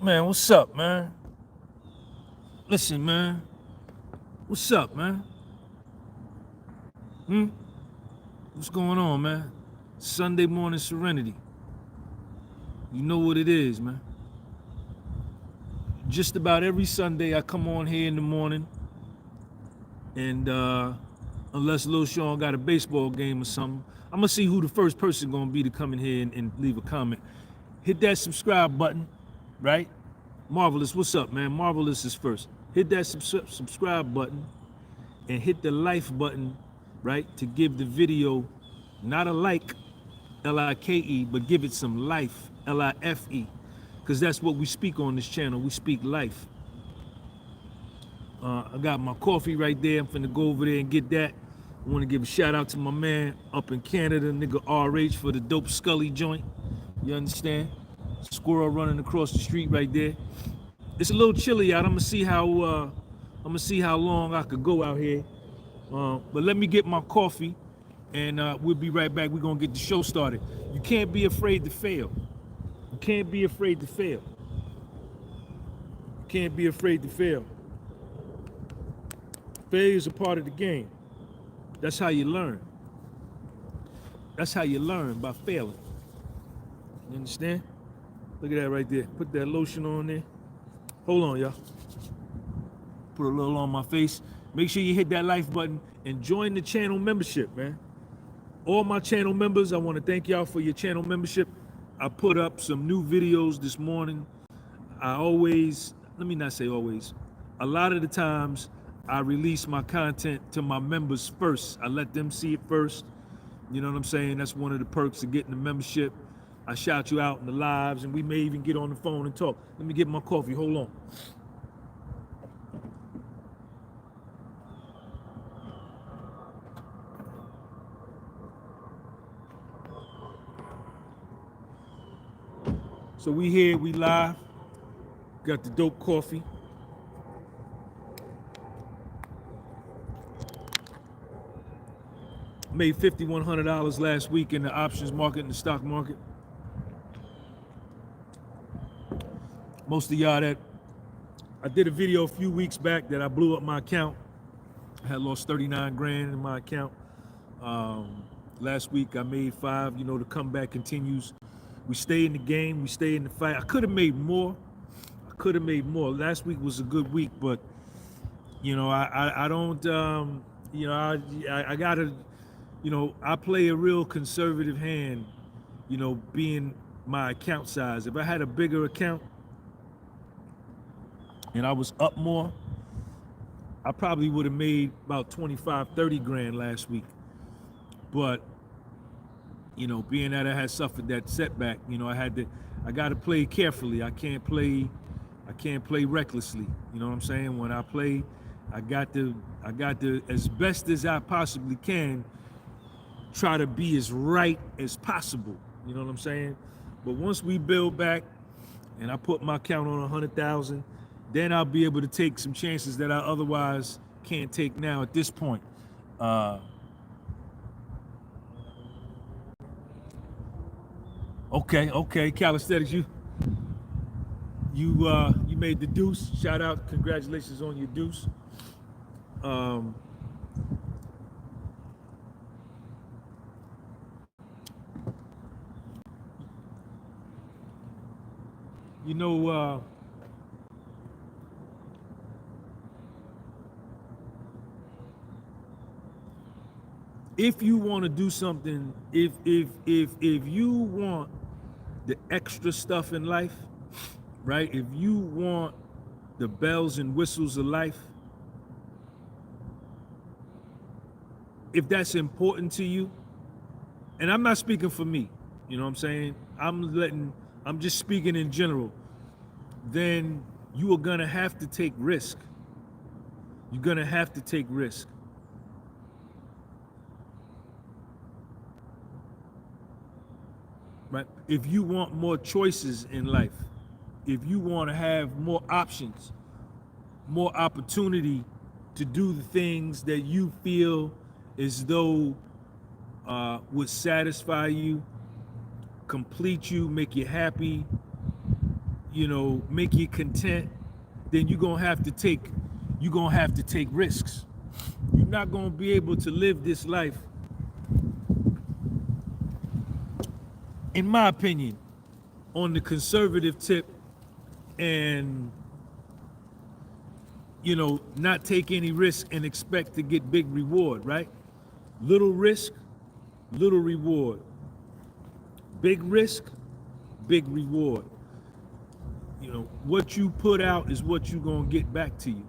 Man, what's up, man? Listen, man. What's up, man? What's going on, man? Sunday morning serenity. You know what it is, man. Just about every Sunday I come on here in the morning and unless Lil Sean got a baseball game or something, I'm gonna see who the first person gonna be to come in here and leave a comment. Hit that subscribe button, right? Marvelous, what's up, man? Marvelous is first. Hit that subscribe button and hit the like button, right? To give the video not a like, L-I-K-E, but give it some life, L-I-F-E, because that's what we speak on this channel. We speak life. I got my coffee right there. I'm finna go over there and get that. I want to give a shout out to my man up in Canada, nigga RH, for the dope Scully joint. You understand? Squirrel running across the street right there. It's a little chilly out. I'm gonna see how long I could go out here. But let me get my coffee, and we'll be right back. We're gonna get the show started. You can't be afraid to fail. You can't be afraid to fail. You can't be afraid to fail. Failure is a part of the game. That's how you learn. That's how you learn, by failing. You understand? Look at that right there. Put that lotion on there. Hold on, y'all. Put a little on my face. Make sure you hit that like button and join the channel membership, man. All my channel members, I want to thank y'all for your channel membership. I put up some new videos this morning. Let me not say always, a lot of the times I release my content to my members first. I let them see it first. You know what I'm saying? That's one of the perks of getting the membership. I shout you out in the lives, and we may even get on the phone and talk. Let me get my coffee. Hold on. So we here, we live. Got the dope coffee. Made $5,100 last week in the options market and the stock market. Most of y'all that I did a video a few weeks back that I blew up my account. I had lost 39 grand in my account. Last week I made 5. You know, the comeback continues. We stay in the game. We stay in the fight. I could have made more. Last week was a good week, but you know, I don't. You know, I gotta. You know, I play a real conservative hand. You know, being my account size. If I had a bigger account and I was up more, I probably would have made about 25, 30 grand last week. But, you know, being that I had suffered that setback, you know, I got to play carefully. I can't play recklessly. You know what I'm saying? When I play, I got to, as best as I possibly can, try to be as right as possible. You know what I'm saying? But once we build back and I put my count on 100,000, then I'll be able to take some chances that I otherwise can't take now at this point. Okay, calisthenics, you made the deuce. Shout out, congratulations on your deuce. You know, if you want to do something, if you want the extra stuff in life, right? If you want the bells and whistles of life, if that's important to you, and I'm not speaking for me, you know what I'm saying? I'm just speaking in general, then you are gonna have to take risk. You're gonna have to take risk. Right? If you want more choices in life, if you want to have more options, more opportunity to do the things that you feel as though would satisfy you, complete you, make you happy, make you content, then you're gonna have to take risks. You're not gonna be able to live this life, in my opinion, on the conservative tip and not take any risk and expect to get big reward, right? Little risk, little reward. Big risk, big reward. What you put out is what you're gonna get back to you.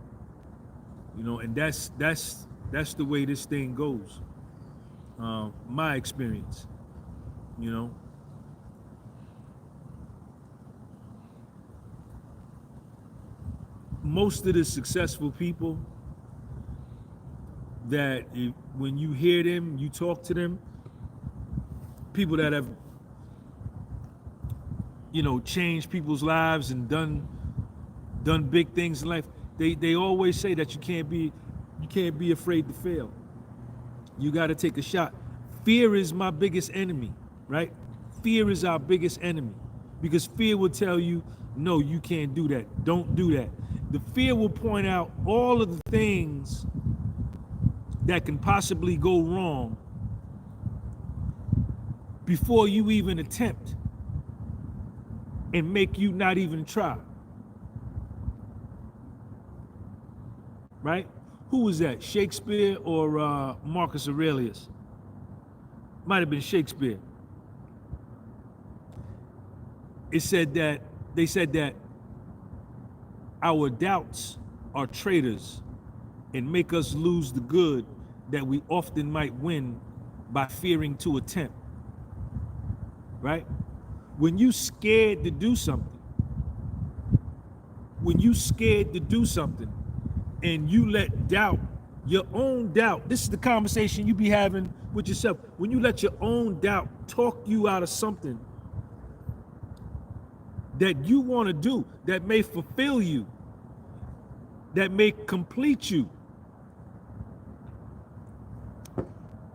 And that's the way this thing goes. My experience. Most of the successful people that when you hear them, you talk to them, people that have changed people's lives and done big things in life, they always say that you can't be afraid to fail. You got to take a shot. Fear is my biggest enemy, right? Fear is our biggest enemy, because fear will tell you, no, you can't do that. Don't do that. The fear will point out all of the things that can possibly go wrong before you even attempt, and make you not even try. Right? Who was that? Shakespeare or Marcus Aurelius? Might have been Shakespeare. They said that our doubts are traitors and make us lose the good that we often might win by fearing to attempt. Right? When you scared to do something, and you let doubt, your own doubt, this is the conversation you be having with yourself. When you let your own doubt talk you out of something that you want to do, that may fulfill you, that may complete you,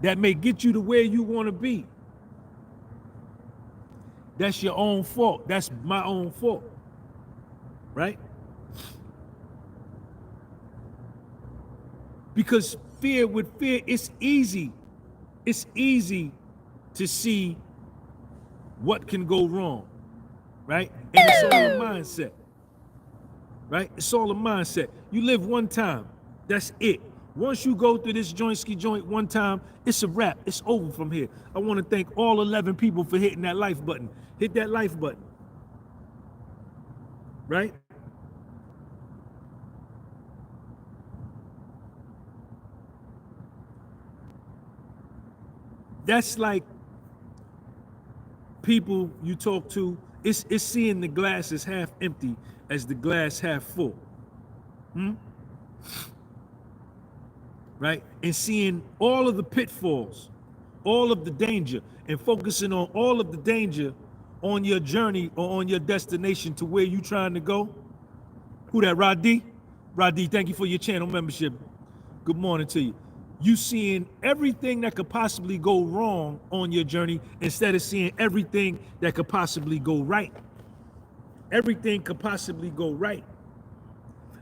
that may get you to where you want to be, that's your own fault. That's my own fault, right? Because with fear, it's easy to see what can go wrong, right? And it's all a mindset, right? It's all a mindset. You live one time, that's it. Once you go through this joint one time, it's a wrap. It's over from here. I want to thank all 11 people for hitting that like button. Hit that like button, right? That's like people you talk to, it's seeing the glass as half empty as the glass half full. Right? And seeing all of the pitfalls, all of the danger, and focusing on all of the danger on your journey or on your destination to where you trying to go. Who that, Rod D? Rod D, thank you for your channel membership. Good morning to you. You seeing everything that could possibly go wrong on your journey instead of seeing everything that could possibly go right. Everything could possibly go right.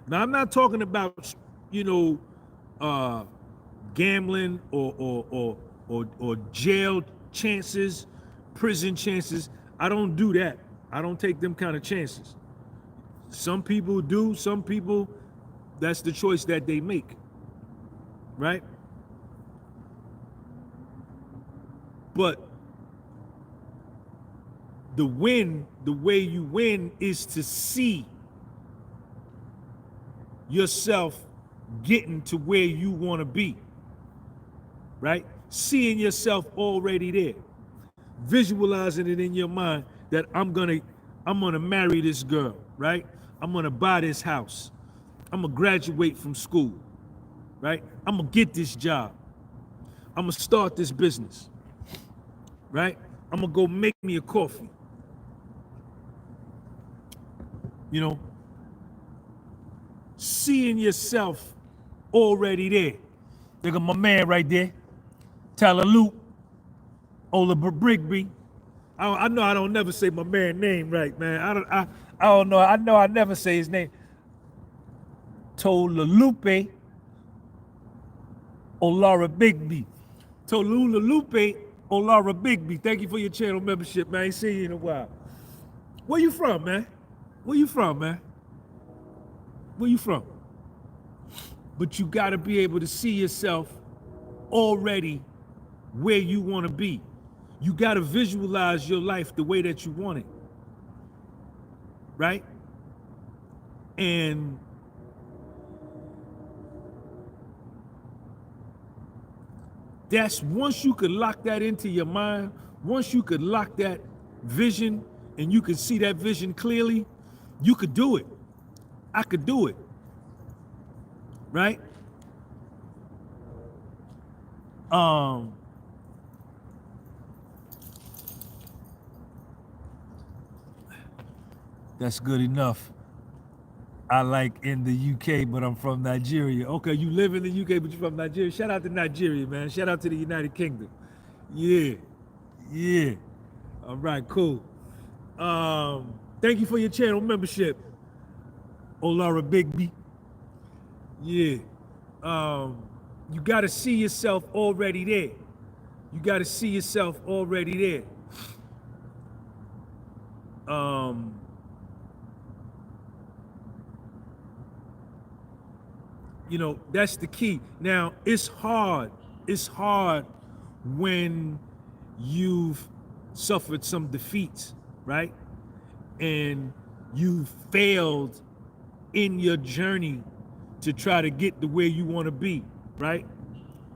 Now, I'm not talking about, gambling or jail chances, prison chances. I don't do that. I don't take them kind of chances. Some people do. Some people, that's the choice that they make, right? But the way you win is to see yourself getting to where you want to be, right? Seeing yourself already there, visualizing it in your mind that I'm gonna marry this girl, right? I'm gonna buy this house. I'm gonna graduate from school, right? I'm gonna get this job. I'm gonna start this business, right? I'm gonna go make me a coffee. Seeing yourself already there. Look at my man right there, Tyler Luke, Ola Brigby. I know I don't never say my man's name right, man. I don't know. I know I never say his name. Tolulope Olara Bigby. Tolulope Olara Bigby. Thank you for your channel membership, man. I ain't seen you in a while. Where you from, man? Where you from, man? Where you from? But you got to be able to see yourself already where you want to be. You got to visualize your life the way that you want it, right? And that's once you could lock that into your mind, once you could lock that vision and you could see that vision clearly, you could do it. I could do it, right? That's good enough. I like in the UK, but I'm from Nigeria. Okay, you live in the UK, but you're from Nigeria. Shout out to Nigeria, man. Shout out to the United Kingdom. Yeah, yeah. All right, cool. Thank you for your channel membership, Olara Bigby. Yeah. You got to see yourself already there. You got to see yourself already there. You know, that's the key. Now, it's hard. It's hard when you've suffered some defeats, right? And you failed in your journey to try to get to where you want to be, right?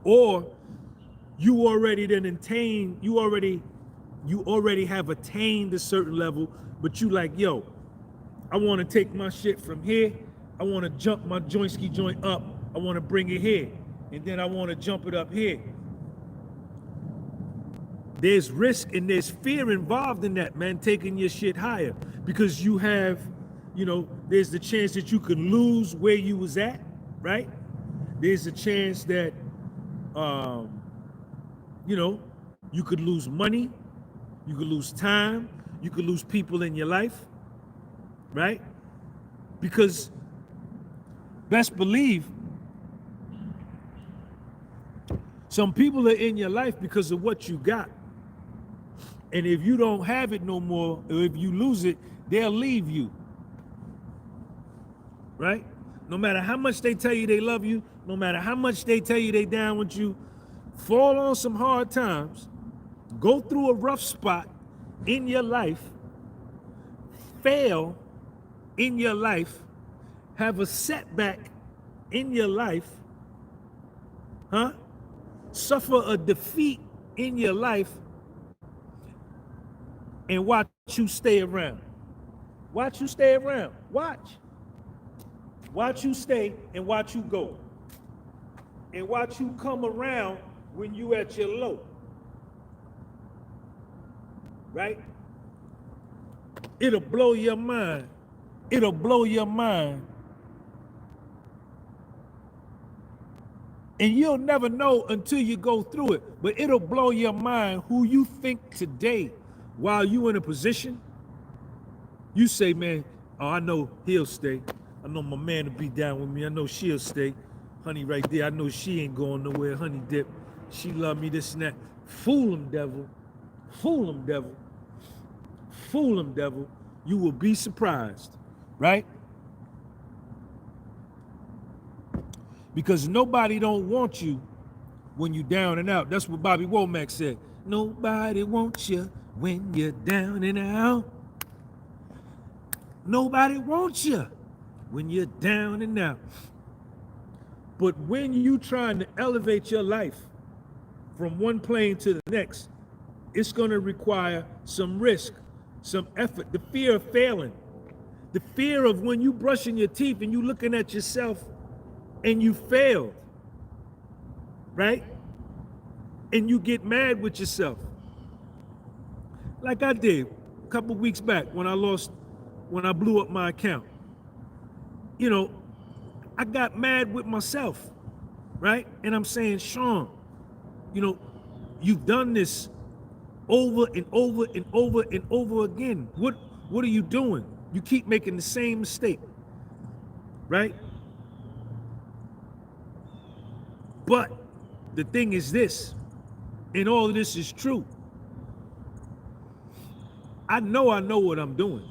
Or you already you already have attained a certain level, but you like, yo, I want to take my shit from here. I want to jump my joint up. I want to bring it here. And then I want to jump it up here. There's risk and there's fear involved in that, man, taking your shit higher. Because you have, you know, there's the chance that you could lose where you was at, right? There's a chance that, you know, you could lose money. You could lose time. You could lose people in your life, right? Because best believe some people are in your life because of what you got. And if you don't have it no more, or if you lose it, they'll leave you, right? No matter how much they tell you they love you, no matter how much they tell you they down with you, fall on some hard times, go through a rough spot in your life, fail in your life, have a setback in your life, suffer a defeat in your life, and watch you stay around. Watch you stay around. Watch. Watch you stay and watch you go. And watch you come around when you at your low. Right? It'll blow your mind. It'll blow your mind. And you'll never know until you go through it. But it'll blow your mind who you think today, while you in a position, you say, man, oh, I know he'll stay. I know my man will be down with me. I know she'll stay. Honey right there, I know she ain't going nowhere. Honey dip, she love me, this and that. Fool him, devil. Fool him, devil. Fool him, devil. You will be surprised, right? Because nobody don't want you when you down and out. That's what Bobby Womack said. Nobody wants you when you're down and out. Nobody wants you when you're down and out. But when you trying to elevate your life from one plane to the next, it's going to require some risk, some effort, the fear of failing, the fear of when you brushing your teeth and you looking at yourself and you failed, right? And you get mad with yourself. Like I did a couple weeks back when I blew up my account. You know, I got mad with myself, right? And I'm saying, Sean, you know, you've done this over and over and over and over again. What are you doing? You keep making the same mistake, right? But the thing is this, and all of this is true. I know what I'm doing,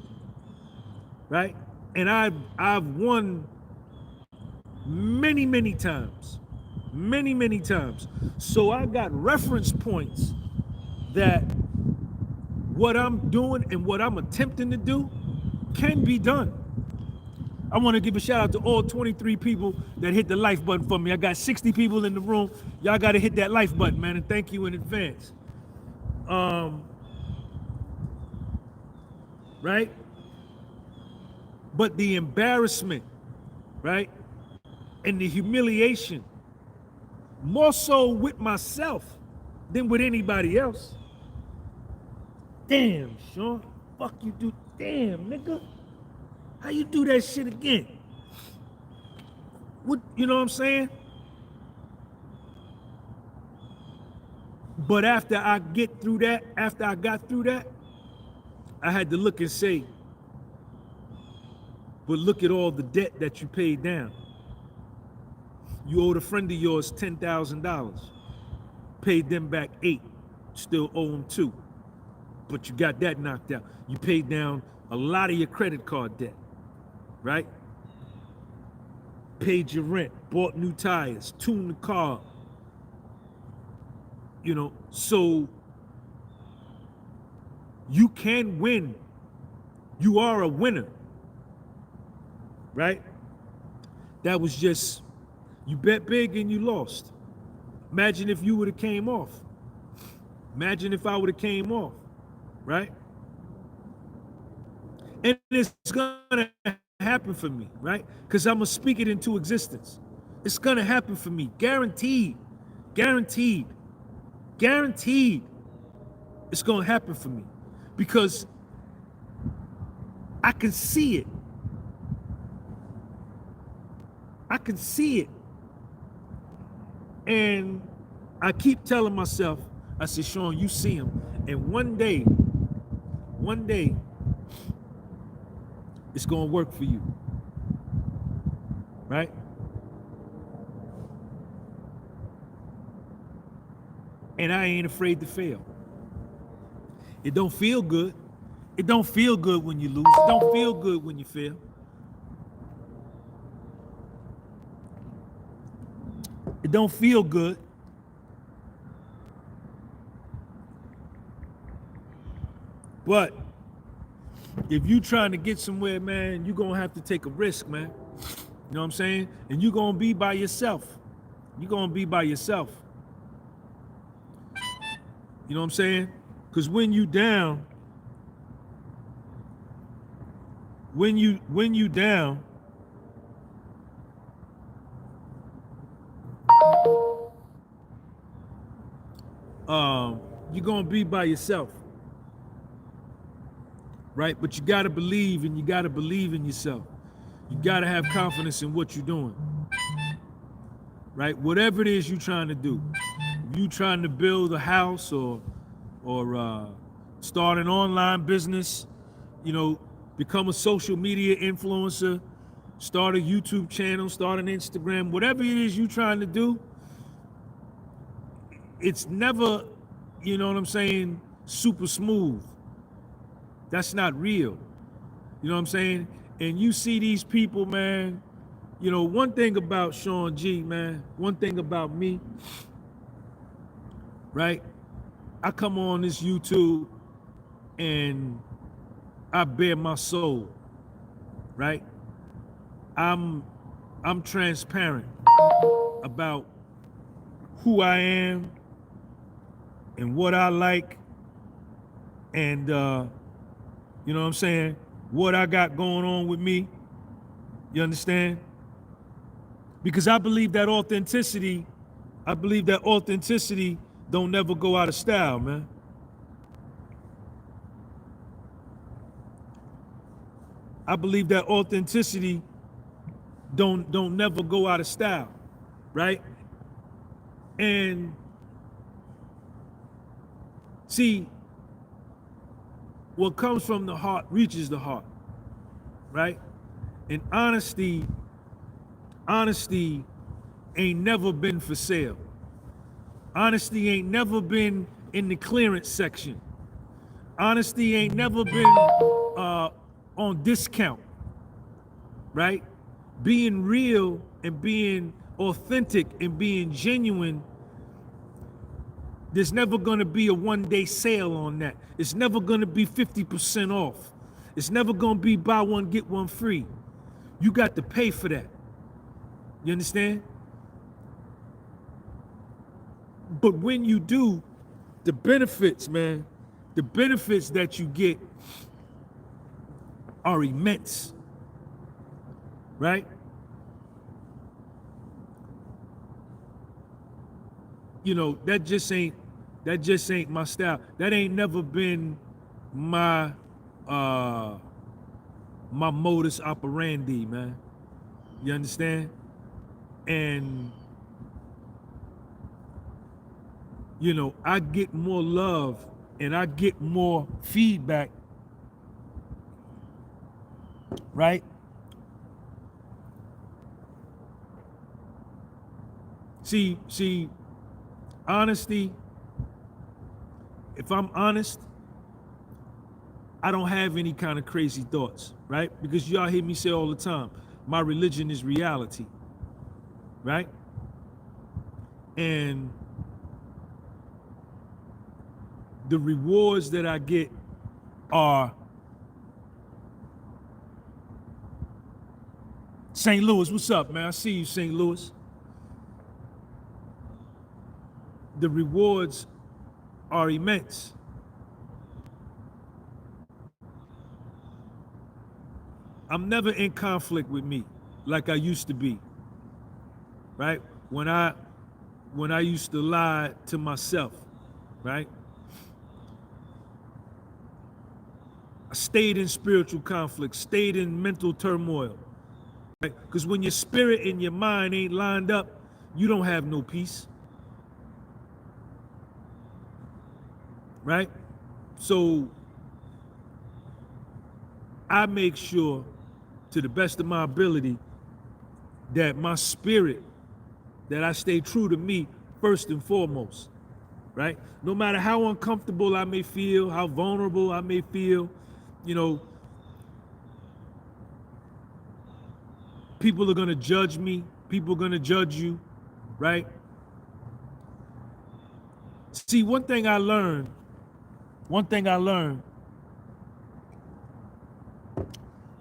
right? And I've won many times. Many times. So I got reference points that what I'm doing and what I'm attempting to do can be done. I want to give a shout out to all 23 people that hit the like button for me. I got 60 people in the room. Y'all got to hit that like button, man, and thank you in advance. Right? But the embarrassment, right? And the humiliation, more so with myself than with anybody else. Damn, Sean, fuck you do, damn, nigga. How you do that shit again? What, you know what I'm saying? But after I got through that, I had to look and say, but look at all the debt that you paid down. You owed a friend of yours $10,000, paid them back 8, still owe them 2, but you got that knocked out. You paid down a lot of your credit card debt, right? Paid your rent, bought new tires, tuned the car, you know, so you can win. You are a winner, right? That was just, you bet big and you lost. Imagine if you would have came off. Imagine if I would have came off, right? And it's gonna happen for me, right? Because I'm gonna speak it into existence. It's gonna happen for me, guaranteed, guaranteed, guaranteed. It's gonna happen for me because I can see it. I can see it. And I keep telling myself, I said, Sean, you see him. And one day, it's gonna work for you, right? And I ain't afraid to fail. It don't feel good. It don't feel good when you lose. It don't feel good when you fail. It don't feel good. But if you trying to get somewhere, man, you're gonna have to take a risk, man. You know what I'm saying? And you're gonna be by yourself. You're gonna be by yourself. You know what I'm saying? Because when you down, when you down, you're gonna be by yourself, right? But you gotta believe, and you gotta believe in yourself. You gotta have confidence in what you're doing, right? Whatever it is you're trying to do, if you trying to build a house or start an online business, you know, become a social media influencer, start a YouTube channel, start an Instagram, whatever it is you're trying to do, it's never, you know what I'm saying, super smooth. That's not real. You know what I'm saying? And you see these people, man, you know, one thing about Sean G, man, one thing about me, right? I come on this YouTube and I bare my soul, right? I'm transparent about who I am and what I like, and you know what I'm saying, what I got going on with me. You understand? Because I believe that authenticity don't never go out of style, man. I believe that authenticity don't never go out of style, right? And see, what comes from the heart reaches the heart, right? And honesty ain't never been for sale. Honesty ain't never been in the clearance section. Honesty ain't never been on discount, right? Being real and being authentic and being genuine, there's never gonna be a one-day sale on that. It's never gonna be 50% off. It's never gonna be buy one, get one free. You got to pay for that. You understand? But when you do, the benefits, man, the benefits that you get are immense, right? You know, that just ain't my style. That ain't never been my my modus operandi, man. You understand? And you know, I get more love and I get more feedback, right? See, honesty, if I'm honest, I don't have any kind of crazy thoughts, right? Because y'all hear me say all the time, my religion is reality, right? And the rewards that I get are St. Louis, what's up, man? I see you, St. Louis. The rewards are immense. I'm never in conflict with me like I used to be, right? When I used to lie to myself, right? I stayed in spiritual conflict, stayed in mental turmoil, right? Because when your spirit and your mind ain't lined up, you don't have no peace, right? So I make sure, to the best of my ability, that my spirit, that I stay true to me first and foremost, right? No matter how uncomfortable I may feel, how vulnerable I may feel, you know, people are gonna judge me, people are gonna judge you, right? See, one thing I learned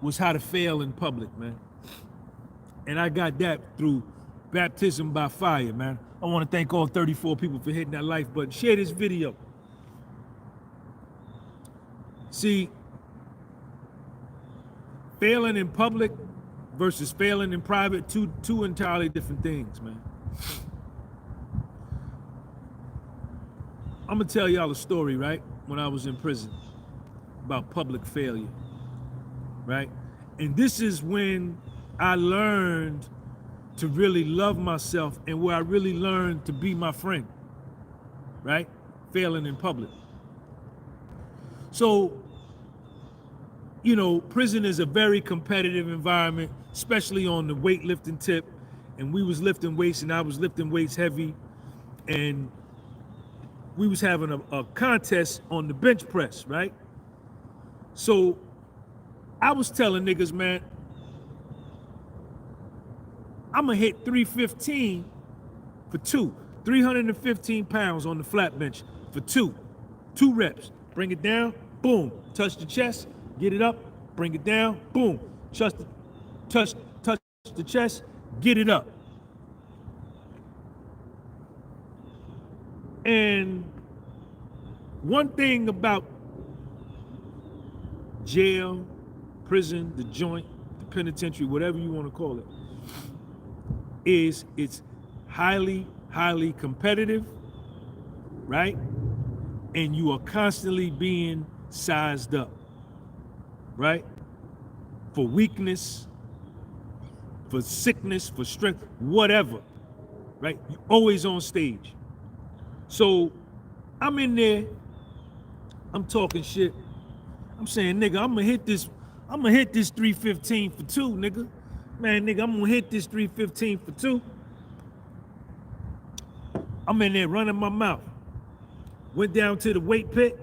was how to fail in public, man. And I got that through baptism by fire, man. I want to thank all 34 people for hitting that like button. Share this video. See, failing in public versus failing in private, two entirely different things, man. I'm gonna tell y'all a story, right? When I was in prison, about public failure, right? And this is when I learned to really love myself and where I really learned to be my friend, right? Failing in public. So, you know, prison is a very competitive environment, especially on the weightlifting tip. And we was lifting weights and I was lifting weights heavy. And we was having a contest on the bench press, right? So I was telling niggas, man, I'm gonna hit 315 for 315 pounds on the flat bench for 2 reps. Bring it down, boom, touch the chest, get it up, bring it down, boom, touch the chest, get it up. And one thing about jail, prison, the joint, the penitentiary, whatever you want to call it, is it's highly, highly competitive, right? And you are constantly being sized up, right? For weakness, for sickness, for strength, whatever, right? You're always on stage. So I'm in there, I'm talking shit, I'm saying, nigga, I'm gonna hit this 315 for 2, nigga. Man, nigga, I'm gonna hit this 315 for 2. I'm in there running my mouth. Went down to the weight pit.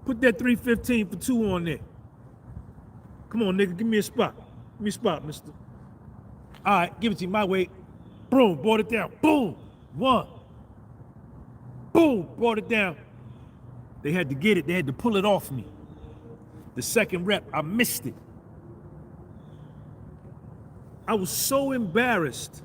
Put that 315 for 2 on there. Come on, nigga, give me a spot. Give me a spot, mister. All right, give it to you my weight. Boom, brought it down. Boom, 1. Boom, brought it down. They had to get it. They had to pull it off me. The second rep, I missed it. I was so embarrassed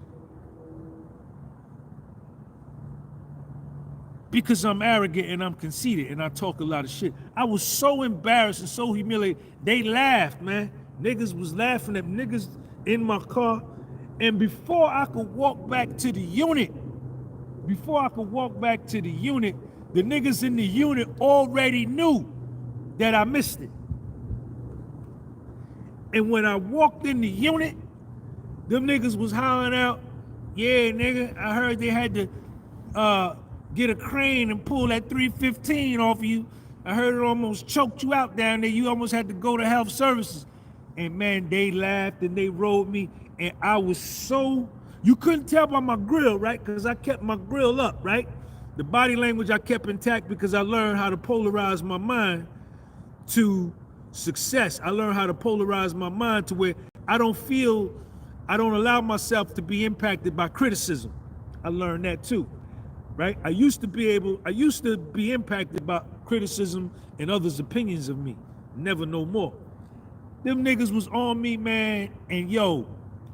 because I'm arrogant and I'm conceited and I talk a lot of shit. I was so embarrassed and so humiliated. They laughed, man. Niggas was laughing at niggas in my car. And before I could walk back to the unit, the niggas in the unit already knew that I missed it. And when I walked in the unit, them niggas was hollering out, yeah, nigga, I heard they had to get a crane and pull that 315 off of you. I heard it almost choked you out down there. You almost had to go to health services. And man, they laughed and they rolled me. And I was so, you couldn't tell by my grill, right? Because I kept my grill up, right? The body language I kept intact because I learned how to polarize my mind to success. I learned how to polarize my mind to where I don't allow myself to be impacted by criticism. I learned that too, right? I used to be impacted by criticism and others' opinions of me. Never no more. Them niggas was on me, man, and yo,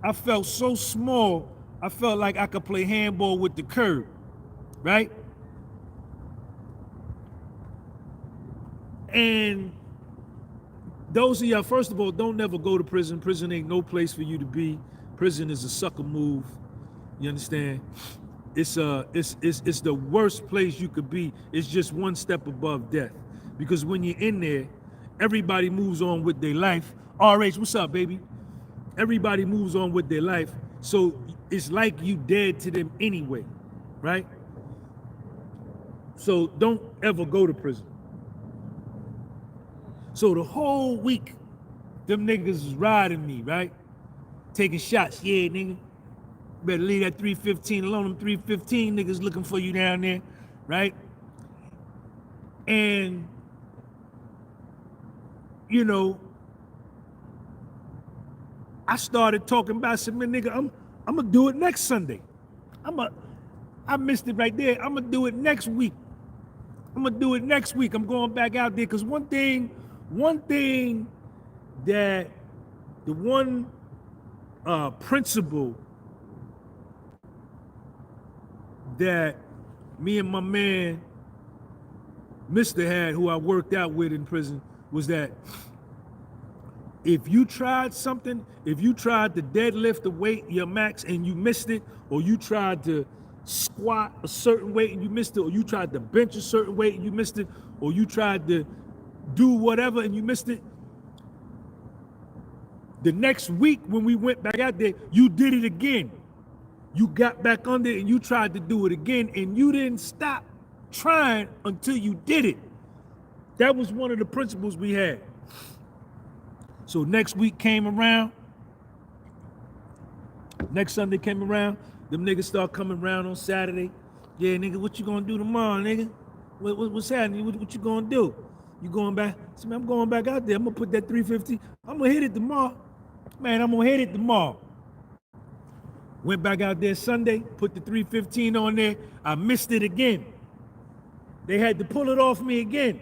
I felt so small, I felt like I could play handball with the curb, right? And those of y'all, first of all, don't never go to prison. Prison ain't no place for you to be. Prison is a sucker move. You understand? It's the worst place you could be. It's just one step above death. Because when you're in there, everybody moves on with their life. RH, what's up, baby? Everybody moves on with their life. So it's like you dead to them anyway, right? So don't ever go to prison. So the whole week, them niggas is riding me, right? Taking shots. Yeah, nigga. Better leave that 315 alone. Them 315 niggas looking for you down there, right? And, you know, I started talking about, I said, man, nigga, I'm gonna do it next Sunday. I missed it right there. I'm gonna do it next week. I'm going back out there because one thing that the one principle that me and my man Mr. had, who I worked out with in prison, was that if you tried something, if you tried to deadlift the weight, your max, and you missed it, or you tried to squat a certain weight and you missed it, or you tried to bench a certain weight and you missed it, or you tried to do whatever and you missed it, the next week when we went back out there, you did it again. You got back under it and you tried to do it again, and you didn't stop trying until you did it. That was one of the principles we had. So next week came around, next Sunday came around, them niggas start coming around on Saturday. Yeah, nigga, what you gonna do tomorrow, nigga? What's happening? What you gonna do? You going back? I said, man, I'm going back out there. I'm gonna put that 350. I'm gonna hit it tomorrow. Man, I'm gonna hit it tomorrow. Went back out there Sunday, put the 315 on there. I missed it again. They had to pull it off me again.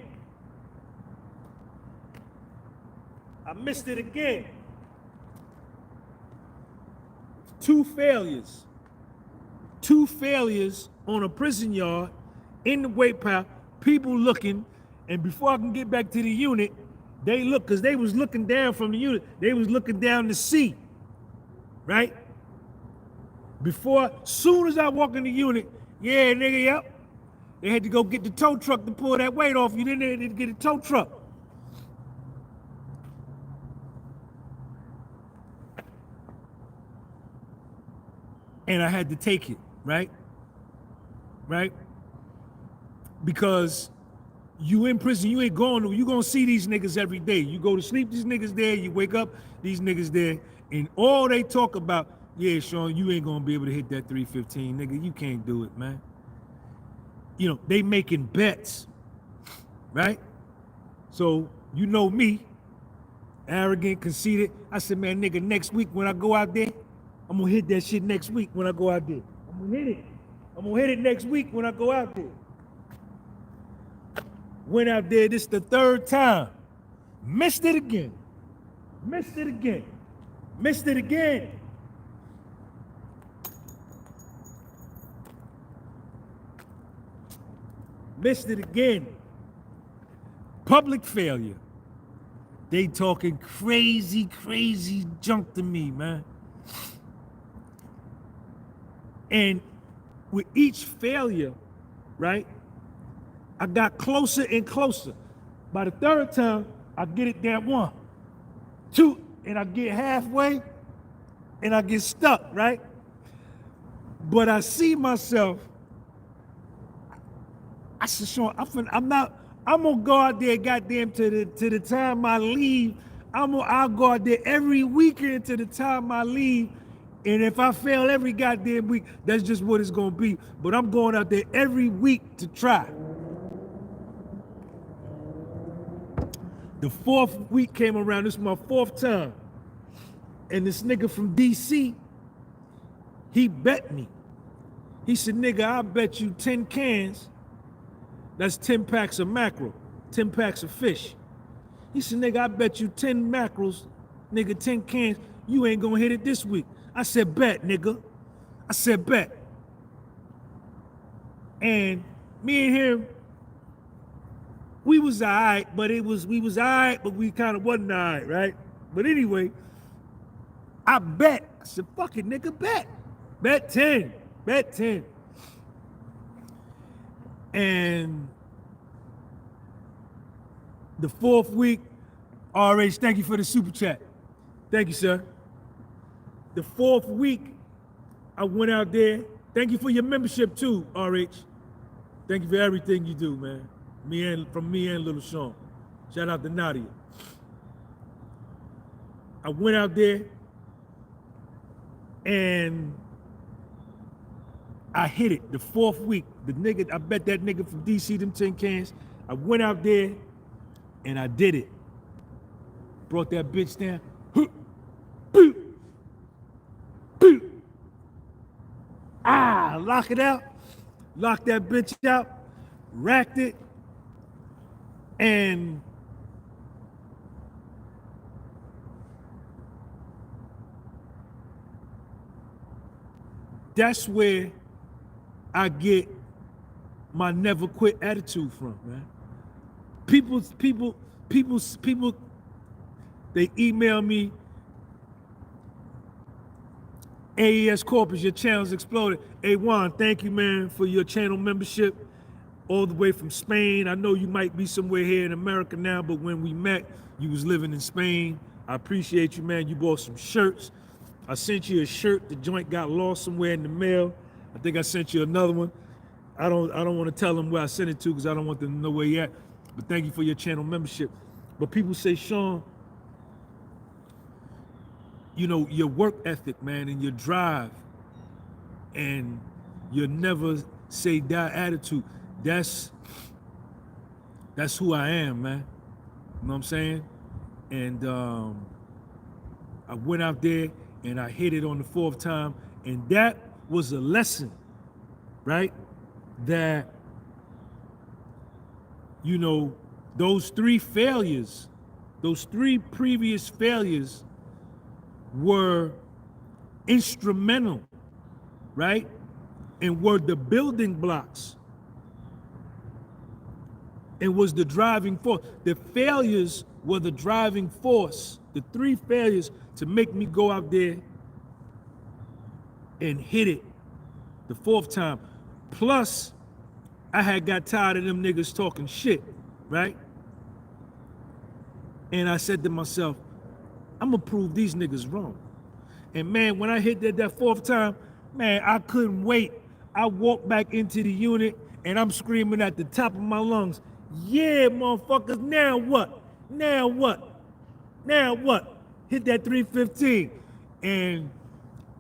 I missed it again. 2 failures. 2 failures on a prison yard, in the weight pile, people looking, and before I can get back to the unit, they look, because they was looking down from the unit, they was looking down to see, right? Soon as I walk in the unit, yeah, nigga, yep. They had to go get the tow truck to pull that weight off you, then they had to get a tow truck. And I had to take it, right? Because You in prison, you ain't going to, you gonna see these niggas every day. You go to sleep, these niggas there, you wake up, these niggas there, and all they talk about, yeah, Sean, you ain't gonna be able to hit that 315, nigga. You can't do it, man. You know, they making bets, right? So, you know me, arrogant, conceited. I said, man, nigga, next week when I go out there, I'm gonna hit that shit next week when I go out there. I'm gonna hit it. I'm gonna hit it next week when I go out there. Went out there, this the third time. Missed it again. Missed it again. Missed it again. Missed it again. Public failure. They talking crazy junk to me, man. And with each failure, right, I got closer and closer. By the third time, I get it down 1, 2, and I get halfway, and I get stuck, right? But I see myself, I said, Sean, I'm gonna go out there, goddamn, to the time I leave. I'll go out there every weekend to the time I leave. And if I fail every goddamn week, that's just what it's gonna be. But I'm going out there every week to try. The 4th week came around, this is my 4th time. And this nigga from DC, he bet me. He said, nigga, I'll bet you 10 cans, that's 10 packs of mackerel, 10 packs of fish. He said, nigga, I bet you 10 mackerels, nigga, 10 cans, you ain't gonna hit it this week. I said, bet, nigga. I said, bet. And me and him, we was all right, but we was all right, but we kind of wasn't all right, right? But anyway, I bet. I said, fuck it, nigga, bet. Bet 10. Bet 10. And the 4th week, RH, thank you for the super chat. Thank you, sir. The 4th week, I went out there. Thank you for your membership too, RH. Thank you for everything you do, man. From me and Little Sean. Shout out to Nadia. I went out there and I hit it the 4th week. The nigga, I bet that nigga from DC them 10 cans. I went out there and I did it. Brought that bitch down. Lock it out. Locked that bitch out. Racked it. And that's where I get my never quit attitude from, man. People, they email me, AES Corpus, your channel's exploded. Hey Juan, thank you, man, for your channel membership all the way from Spain. I know you might be somewhere here in America now, but when we met, you was living in Spain. I appreciate you, man. You bought some shirts. I sent you a shirt. The joint got lost somewhere in the mail. I think I sent you another one. I don't want to tell them where I sent it to because I don't want them to know where you're at. But thank you for your channel membership. But people say, Sean, you know, your work ethic, man, and your drive and your never say die attitude, that's who I am, man. You know what I'm saying? And I went out there and I hit it on the 4th time. And that was a lesson, right? That, you know, those 3 failures, those 3 previous failures were instrumental, right? And were the building blocks and was the driving force. The failures were the driving force, the 3 failures to make me go out there and hit it the 4th time. Plus, I had got tired of them niggas talking shit, right? And I said to myself, I'm gonna prove these niggas wrong. And man, when I hit that 4th time, man, I couldn't wait. I walked back into the unit and I'm screaming at the top of my lungs, Yeah, motherfuckers, now what? Now what? Now what? Hit that 315. And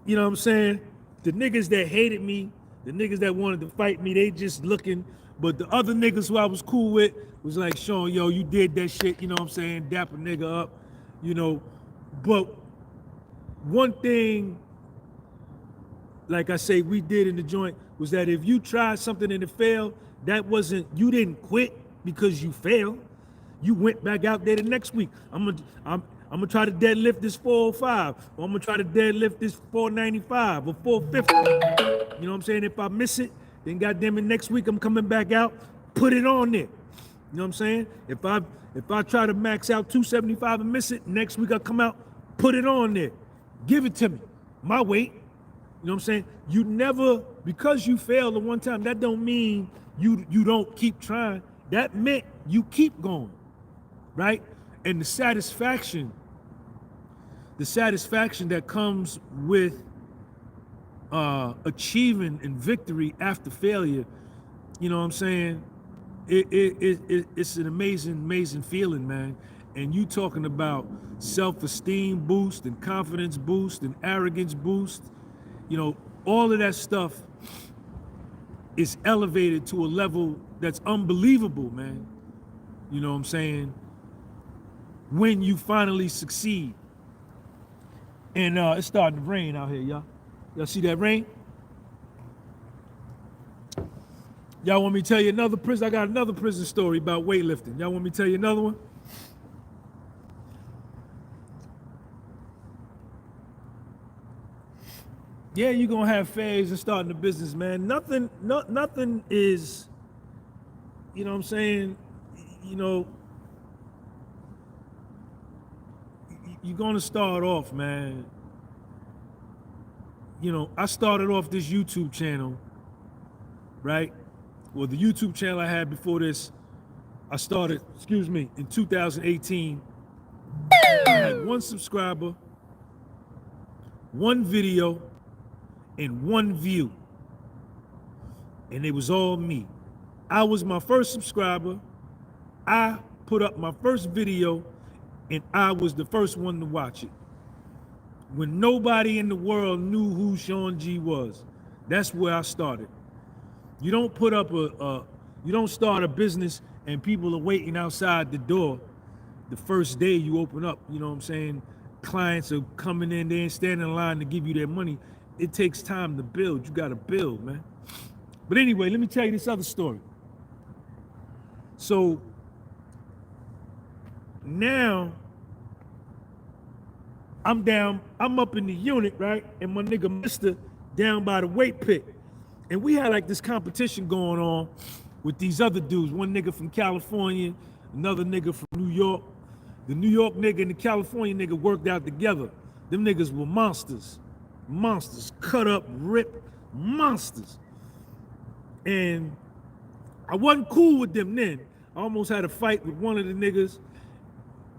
you know what I'm saying? The niggas that hated me, the niggas that wanted to fight me, they just looking. But the other niggas who I was cool with was like, Sean, yo, you did that shit, you know what I'm saying? Dap a nigga up, you know. But one thing, like I say, we did in the joint was that if you tried something and it failed, that wasn't, you didn't quit because you failed. You went back out there the next week. I'm gonna try to deadlift this 405, or I'm gonna try to deadlift this 495 or 450. You know what I'm saying? If I miss it, then goddamn it, next week I'm coming back out, put it on there. You know what I'm saying? If I try to max out 275 and miss it, next week I come out, put it on there. Give it to me. My weight. You know what I'm saying? You never, because you failed the one time, that don't mean you don't keep trying. That meant you keep going, right? And the satisfaction that comes with achieving and victory after failure, you know what I'm saying? It's an amazing feeling, man. And you talking about self-esteem boost and confidence boost and arrogance boost, you know, all of that stuff is elevated to a level that's unbelievable, man. You know what I'm saying? When you finally succeed. And it's starting to rain out here, y'all. Y'all see that rain? Y'all want me to tell you another prison? I got another prison story about weightlifting. Y'all want me to tell you another one? Yeah, you're gonna have failures in starting a business, man. Nothing is, you know what I'm saying, you know, you're gonna start off, man. You know, I started off this YouTube channel, right? Well, the YouTube channel I had before this, I started, in 2018. I had 1 subscriber, 1 video, and 1 view. And it was all me. I was my first subscriber. I put up my first video, and I was the first one to watch it. When nobody in the world knew who Sean G was. That's where I started. You don't put up you don't start a business and people are waiting outside the door the first day you open up. You know what I'm saying? Clients are coming in, they ain't standing in line to give you their money. It takes time to build. You got to build, man. But anyway, let me tell you this other story. So now I'm up in the unit, right? And my nigga Mister down by the weight pit. And we had like this competition going on with these other dudes. One nigga from California, another nigga from New York. The New York nigga and the California nigga worked out together. Them niggas were monsters. Monsters, cut up, ripped, monsters. And I wasn't cool with them then. I almost had a fight with one of the niggas.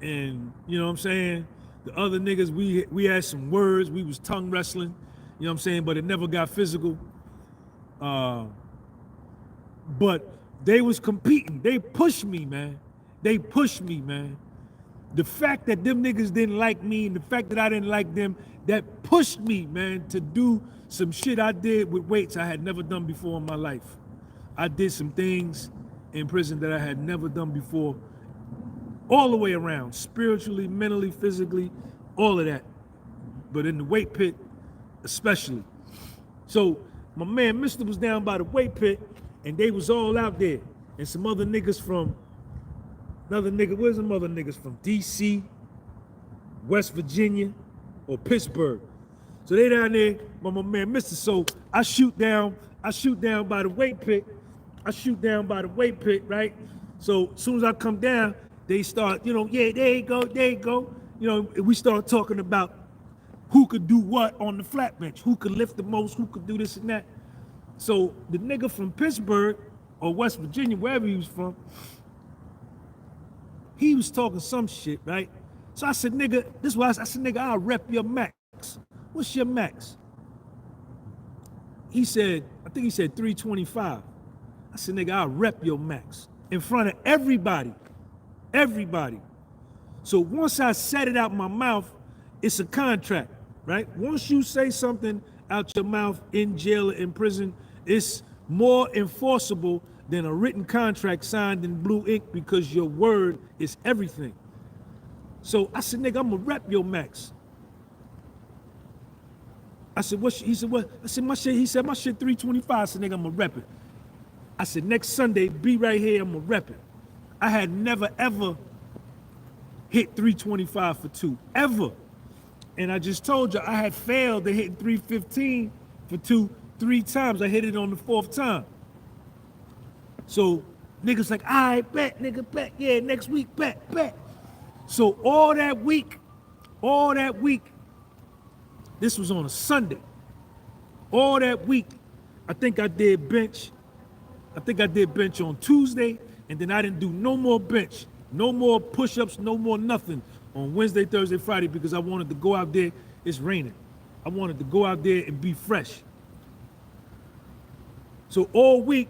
And you know what I'm saying? The other niggas, we had some words, we was tongue wrestling, you know what I'm saying? But it never got physical. But they was competing. They pushed me, man. They pushed me, man. The fact that them niggas didn't like me and the fact that I didn't like them, that pushed me, man, to do some shit I did with weights I had never done before in my life. I did some things in prison that I had never done before, all the way around, spiritually, mentally, physically, all of that. But in the weight pit, especially. So my man Mister was down by the weight pit and they was all out there. And some other niggas from, where's some other niggas from? DC, West Virginia, or Pittsburgh. So they down there, my man Mister. So I shoot down by the weight pit. Right? So as soon as I come down, they start, you know, yeah, there you go. You know, we start talking about who could do what on the flat bench, who could lift the most, who could do this and that. So the nigga from Pittsburgh or West Virginia, wherever he was from, he was talking some shit, right? So I said, nigga, I said, nigga, I'll rep your max. What's your max? He said, I think he said 325. I said, nigga, I'll rep your max. in front of everybody. Everybody. So once I said it out my mouth, it's a contract, right? Once you say something out your mouth in jail or in prison, it's more enforceable than a written contract signed in blue ink because your word is everything. So I said, nigga, I'm gonna rep your max. I said, what? He said, what? I said, my shit, he said, my shit 325. I said, nigga, I'm gonna rep it. I said, next Sunday, be right here, I'm gonna rep it. I had never, ever hit 325 for 2, ever. And I just told you, I had failed to hit 315 for 2 3 times. I hit it on the 4th time. So niggas like, all right, bet, nigga, bet. Yeah, next week, bet. So all that week, this was on a Sunday. All that week, I think I did bench on Tuesday, and then I didn't do no more bench, no more push-ups, no more nothing on Wednesday, Thursday, Friday, because I wanted to go out there. It's raining. I wanted to go out there and be fresh. So all week,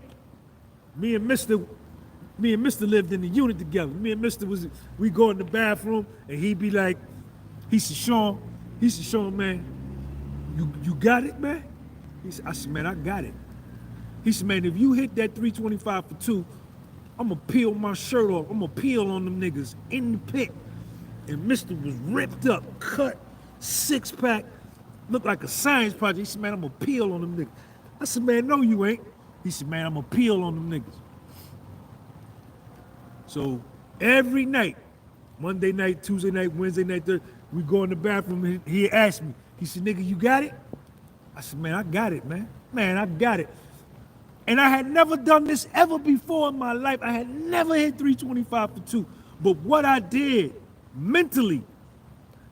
me and Mr. lived in the unit together. Me and Mr. we go in the bathroom, and he'd be like, he said, Sean, man, you got it, man? I said, man, I got it. He said, man, if you hit that 325 for 2, I'm gonna peel my shirt off. I'm gonna peel on them niggas in the pit. And Mr. was ripped up, cut, 6-pack, looked like a science project. He said, man, I'm gonna peel on them niggas. I said, man, no, you ain't. He said, man, I'm gonna peel on them niggas. So every night, Monday night, Tuesday night, Wednesday night, Thursday, we go in the bathroom and he asked me, he said, nigga, you got it? I said, man, I got it, man. Man, I got it. And I had never done this ever before in my life. I had never hit 325 for 2. But what I did mentally,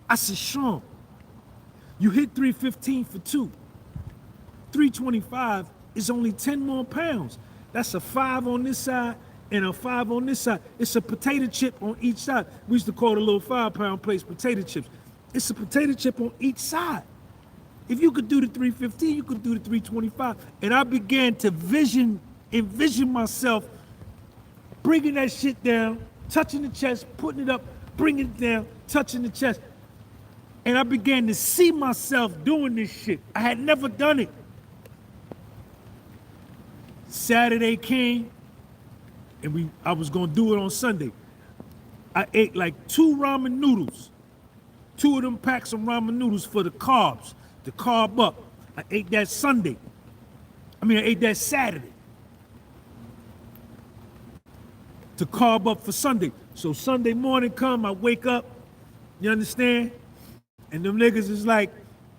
I said, Sean, you hit 315 for 2. 325 is only 10 more pounds. That's a 5 on this side and a 5 on this side. It's a potato chip on each side. We used to call the little 5-pound plates potato chips. It's a potato chip on each side. If you could do the 315, you could do the 325. And I began to envision myself bringing that shit down, touching the chest, putting it up, bringing it down, touching the chest. And I began to see myself doing this shit. I had never done it. Saturday came, and I was gonna do it on Sunday. I ate like 2 ramen noodles. 2 of them packs of ramen noodles for the carbs. To carb up. I ate that Sunday. I ate that Saturday. To carb up for Sunday. So Sunday morning come, I wake up, you understand? And them niggas is like,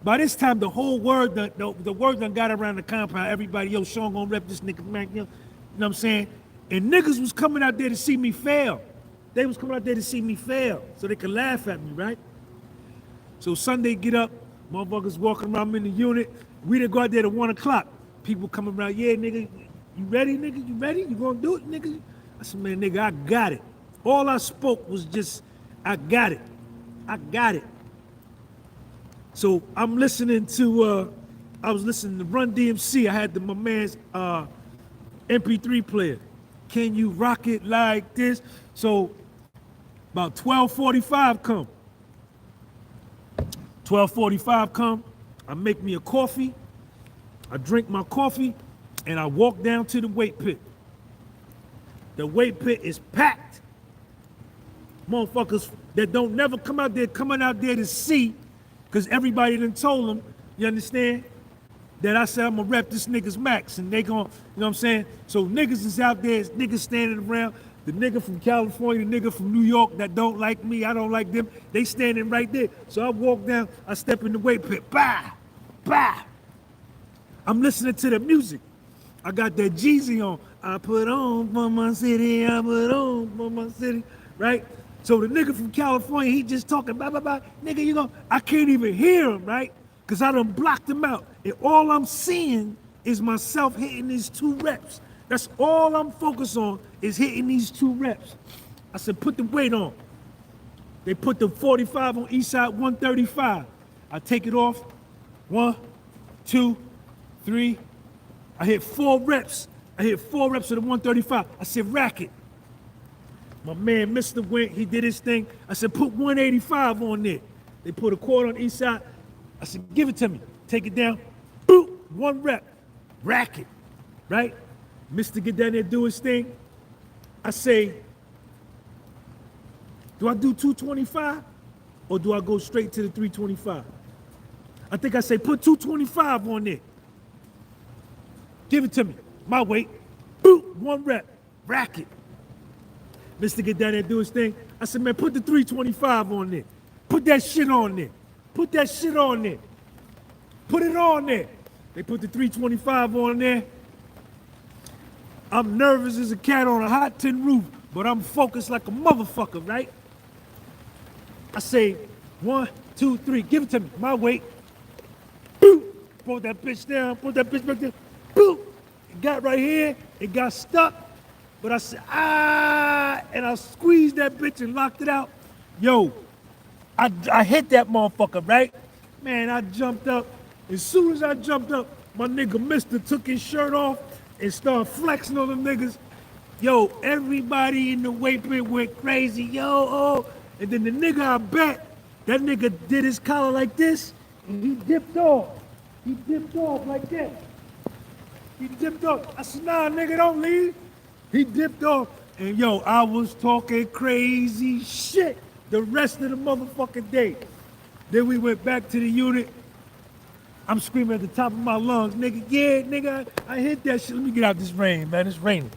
by this time the whole word, the word done got around the compound. Everybody, yo, Sean gonna rep this nigga, man, you know what I'm saying? And niggas was coming out there to see me fail. They was coming out there to see me fail so they could laugh at me, right? So Sunday get up, motherfuckers walking around in the unit. We didn't go out there at 1 o'clock. People coming around, yeah, nigga, you ready, nigga? You ready? You gonna do it, nigga? I said, man, nigga, I got it. All I spoke was just, I got it. I got it. So I'm listening to, I was listening to Run DMC. I had my man's MP3 player. Can you rock it like this? So about 12:45 come. 12:45 come, I make me a coffee, I drink my coffee, and I walk down to the weight pit. The weight pit is packed. Motherfuckers that don't never come out there, coming out there to see, because everybody done told them, you understand, that I said I'm gonna rep this nigga's max, and they gonna, you know what I'm saying? So niggas is out there, niggas standing around, the nigga from California, the nigga from New York that don't like me, I don't like them, they standing right there. So I walk down, I step in the weight pit, bah, bah. I'm listening to the music. I got that Jeezy on. I put on for my city, I put on for my city, right? So the nigga from California, he just talking, blah, blah, blah. Nigga, you know, I can't even hear him, right? Because I done blocked him out. And all I'm seeing is myself hitting these 2 reps. That's all I'm focused on is hitting these 2 reps. I said, put the weight on. They put the 45 on each side, 135. I take it off. 1, 2, 3. I hit 4 reps. I hit 4 reps of the 135. I said, rack it. My man, Mr. went, he did his thing. I said, put 185 on there. They put a quarter on each side. I said, give it to me. Take it down. Boop, 1 rep. Rack it, right? Mr. get down there, do his thing. I say, do I do 225 or do I go straight to the 325? I think I say, put 225 on there. Give it to me. My weight. Boop, 1 rep. Rack it. Mr. get down there, do his thing. I said, man, put the 325 on there. Put that shit on there. Put that shit on there. Put it on there. They put the 325 on there. I'm nervous as a cat on a hot tin roof, but I'm focused like a motherfucker, right? I say, 1, 2, 3, give it to me, my weight. Boop, pull that bitch down, put that bitch back there. Boop, it got right here, it got stuck. But I said, and I squeezed that bitch and locked it out. Yo, I hit that motherfucker, right? Man, I jumped up. As soon as I jumped up, my nigga Mister took his shirt off and started flexing on them niggas. Yo, everybody in the weight pit went crazy. Yo, oh. And then the nigga, I bet, that nigga did his collar like this, and he dipped off. He dipped off like that. He dipped off. I said, nah, nigga, don't leave. He dipped off, and yo, I was talking crazy shit the rest of the motherfucking day. Then we went back to the unit. I'm screaming at the top of my lungs, nigga, yeah, nigga, I hit that shit. Let me get out this rain, man, it's raining.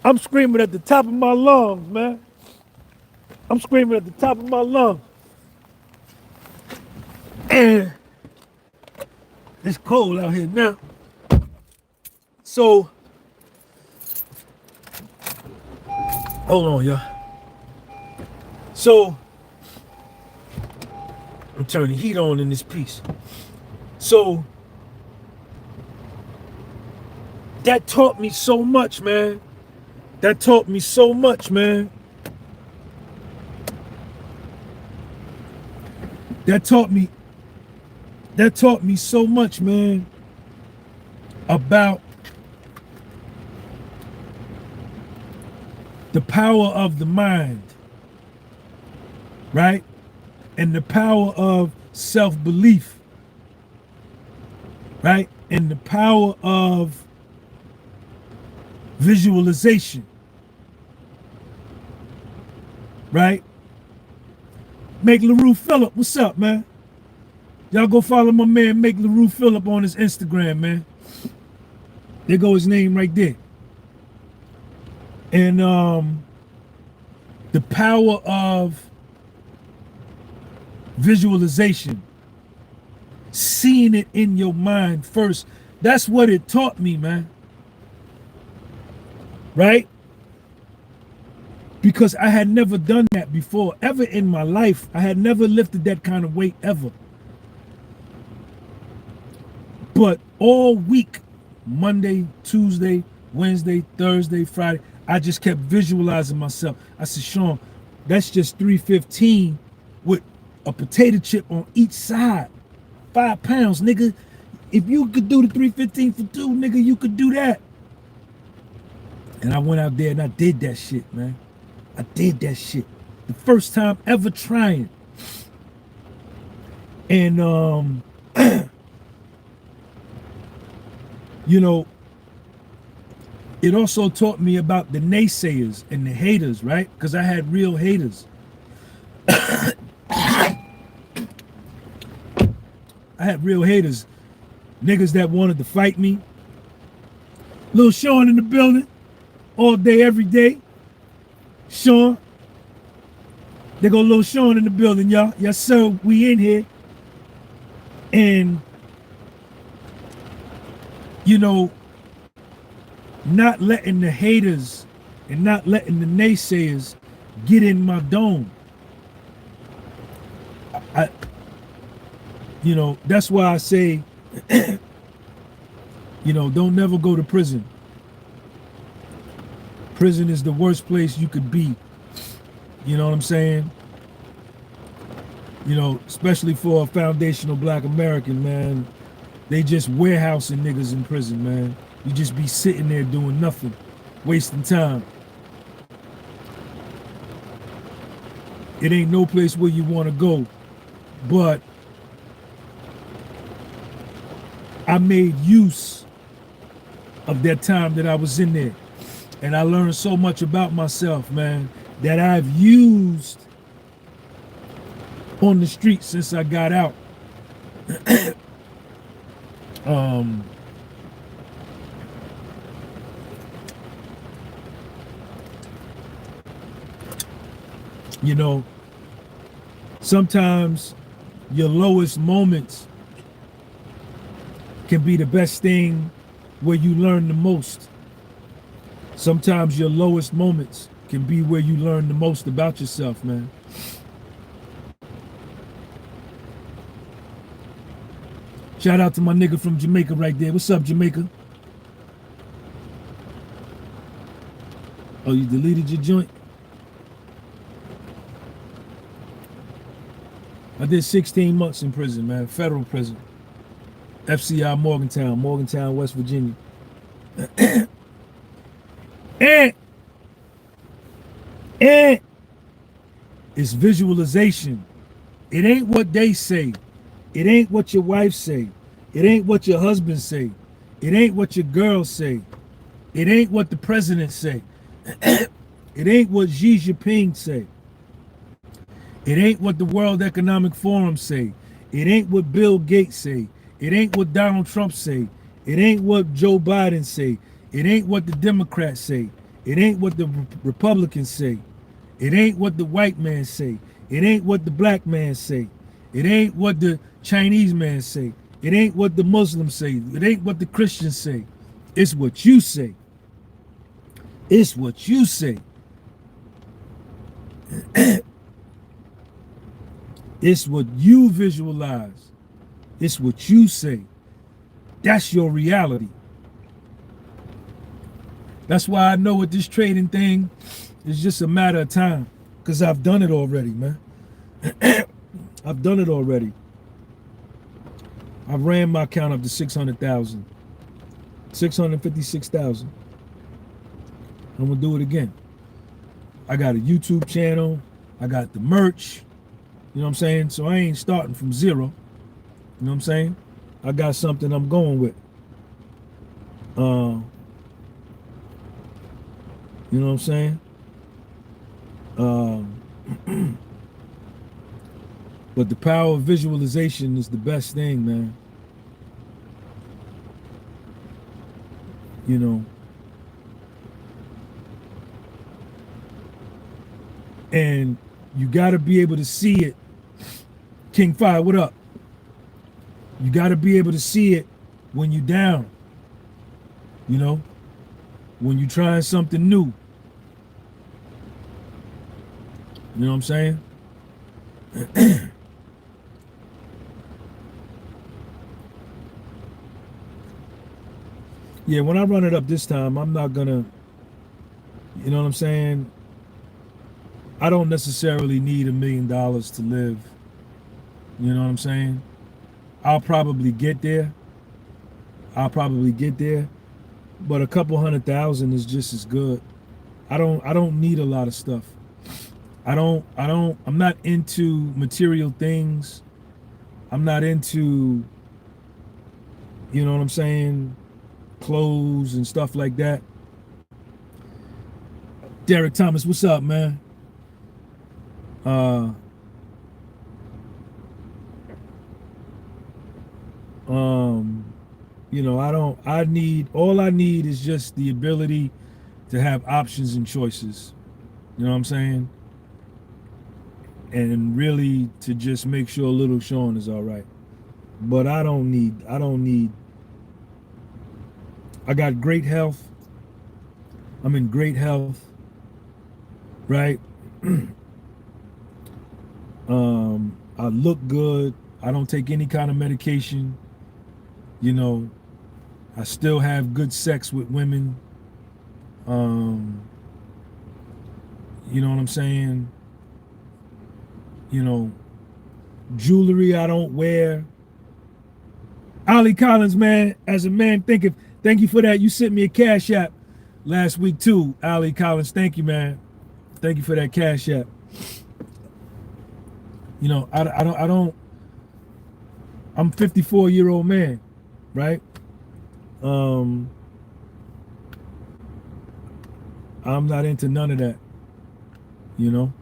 I'm screaming at the top of my lungs, man. I'm screaming at the top of my lungs. And it's cold out here now. So, hold on, y'all. So, I'm turning the heat on in this piece. So, that taught me so much, man. That taught me so much, man. That taught me so much, man, about the power of the mind, right? And the power of self-belief, right? And the power of visualization, right? Make LaRue Phillip, what's up, man? Y'all go follow my man, Make LaRue Phillip on his Instagram, man. There go his name right there. And the power of visualization, seeing it in your mind first. That's what it taught me, man. Right? Because I had never done that before, ever in my life. I had never lifted that kind of weight, ever. But all week, Monday, Tuesday, Wednesday, Thursday, Friday, I just kept visualizing myself. I said, Sean, that's just 315 with a potato chip on each side. 5 pounds, nigga. If you could do the 315 for 2, nigga, you could do that. And I went out there and I did that shit, man. I did that shit. The first time ever trying. And, you know, it also taught me about the naysayers and the haters, right? Because I had real haters. I had real haters. Niggas that wanted to fight me. Lil Sean in the building. All day, every day. Sean. There go Lil Sean in the building, y'all. Yes, sir. We in here. And, you know, not letting the haters and not letting the naysayers get in my dome. You know, that's why I say, you know, don't never go to prison. Prison is the worst place you could be. You know what I'm saying? You know, especially for a foundational black American, man. They just warehousing niggas in prison, man. You just be sitting there doing nothing, wasting time. It ain't no place where you want to go. But I made use of that time that I was in there. And I learned so much about myself, man, that I've used on the street since I got out. You know, sometimes your lowest moments can be the best thing where you learn the most. Sometimes your lowest moments can be where you learn the most about yourself, man. Shout out to my nigga from Jamaica right there. What's up, Jamaica? Oh, you deleted your joint? I did 16 months in prison, man. Federal prison. FCI Morgantown, West Virginia. And it's visualization. It ain't what they say. It ain't what your wife say. It ain't what your husband say. It ain't what your girl say. It ain't what the president say. It ain't what Xi Jinping say. It ain't what the World Economic Forum say. It ain't what Bill Gates say. It ain't what Donald Trump say. It ain't what Joe Biden say. It ain't what the Democrats say. It ain't what the Republicans say. It ain't what the white man say. It ain't what the black man say. It ain't what the Chinese man say. It ain't what the Muslims say. It ain't what the Christians say. It's what you say. It's what you say. It's what you visualize. It's what you say. That's your reality. That's why I know with this trading thing, it's just a matter of time. Because I've done it already, man. I've done it already. I've ran my account up to 600,000. 656,000. I'm going to do it again. I got a YouTube channel. I got the merch. You know what I'm saying? So I ain't starting from zero. You know what I'm saying? I got something I'm going with. You know what I'm saying? But the power of visualization is the best thing, man. You know. And you got to be able to see it. King Fire, what up? You got to be able to see it when you're down. You know, when you're trying something new. You know what I'm saying? Yeah, when I run it up this time, I'm not gonna, you know what I'm saying? I don't necessarily need $1 million to live. You know what I'm saying? I'll probably get there. But a couple 100,000 is just as good. I don't need a lot of stuff. I'm not into material things. I'm not into, you know what I'm saying, clothes and stuff like that. Derek Thomas, what's up, man? You know, all I need is just the ability to have options and choices. You know what I'm saying? And really to just make sure little Sean is all right. But I got great health. I'm in great health, right? I look good. I don't take any kind of medication. You know, I still have good sex with women. You know what I'm saying? You know, jewelry I don't wear. Ali Collins, man, as a man thinking, thank you for that. You sent me a Cash App last week too, Ali Collins. Thank you, man. Thank you for that Cash App. You know, I don't. I'm 54-year-old man, right? I'm not into none of that. You know,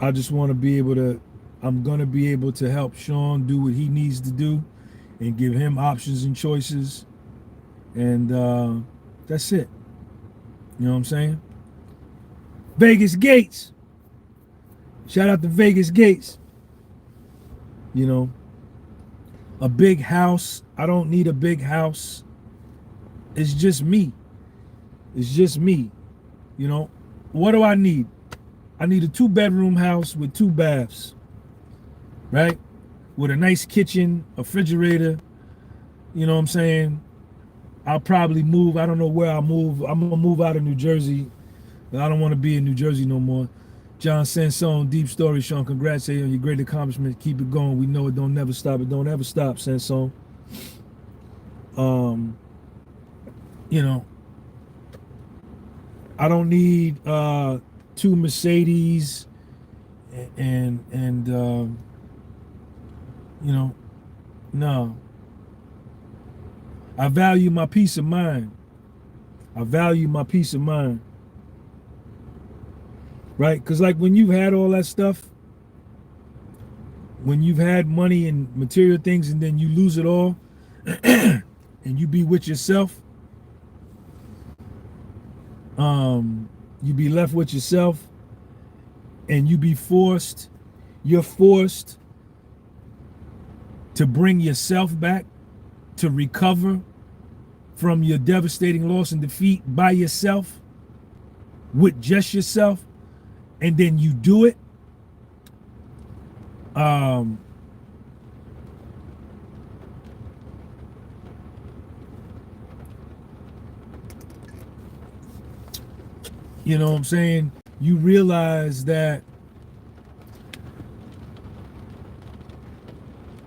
I just want to be able to. I'm gonna be able to help Sean do what he needs to do, and give him options and choices, and that's it. You know what I'm saying? Vegas Gates. Shout out to Vegas Gates. You know, a big house. I don't need a big house. It's just me. It's just me. You know, what do I need? I need a 2-bedroom house with 2 baths, right? With a nice kitchen, a refrigerator. You know what I'm saying? I'll probably move. I don't know where I'll move. I'm going to move out of New Jersey. I don't want to be in New Jersey no more. John Sansone, deep story, Sean. Congrats on your great accomplishment. Keep it going. We know it don't never stop. It don't ever stop, Sansone. You know, I don't need 2 Mercedes and you know, no. I value my peace of mind. I value my peace of mind. Right? Because like when you've had all that stuff, when you've had money and material things and then you lose it all and you be with yourself, you be left with yourself and you're forced to bring yourself back, to recover from your devastating loss and defeat by yourself, with just yourself, and then you do it. You know what I'm saying? You realize that